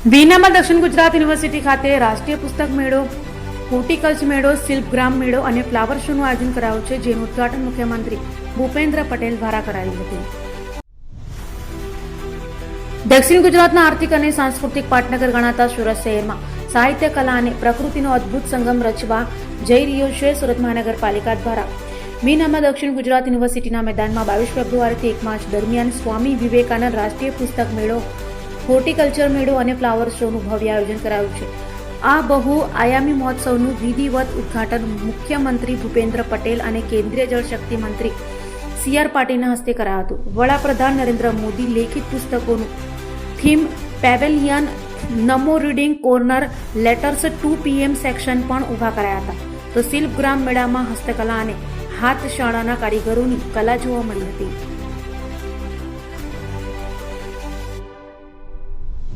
વીનામાં દક્ષિણ ગુજરાત યુનિવર્સિટી ખાતે રાષ્ટ્રીય પુસ્તક મેળો, હોર્ટિકલ્ચર મેળો, શિલ્પગ્રામ મેળો અને ફ્લાવર શોનું આયોજન કરાયું છે, જેનું ઉદ્ઘાટન મુખ્યમંત્રી ભૂપેન્દ્ર પટેલ દ્વારા કરાયું હતું. દક્ષિણ ગુજરાતના આર્થિક અને સાંસ્કૃતિક પાટનગર ગણાતા સુરત શહેરમાં સાહિત્ય, કલા અને પ્રકૃતિનો અદ્ભુત સંગમ રચવા જઈ રહ્યો છે. સુરત મહાનગરપાલિકા દ્વારા વીનામાં દક્ષિણ ગુજરાત યુનિવર્સિટીના મેદાનમાં 22 ફેબ્રુઆરીથી 1 માર્ચ દરમિયાન સ્વામી વિવેકાનંદ રાષ્ટ્રીય પુસ્તક મેળો, હોર્ટિકલ્ચર મેળો અને ફ્લાવર શોનું ભવ્ય આયોજન કરાયું છે. આ બહુ આયામી મહોત્સવનું વિધિવત ઉદ્ઘાટન મુખ્યમંત્રી ભૂપેન્દ્ર પટેલ અને કેન્દ્રીય જળશક્તિ મંત્રી CR પાટીલના હસ્તે કરાયું હતું. વડાપ્રધાન નરેન્દ્ર મોદી લેખિત પુસ્તકોનું theme pavilion, Namo reading corner, letters 2 PM section પણ ઊભા કરાયા હતા. તો શિલ્પગ્રામ મેળામાં હસ્તકલા અને હાથશાળાના કારીગરોની કલા જોવા મળી હતી.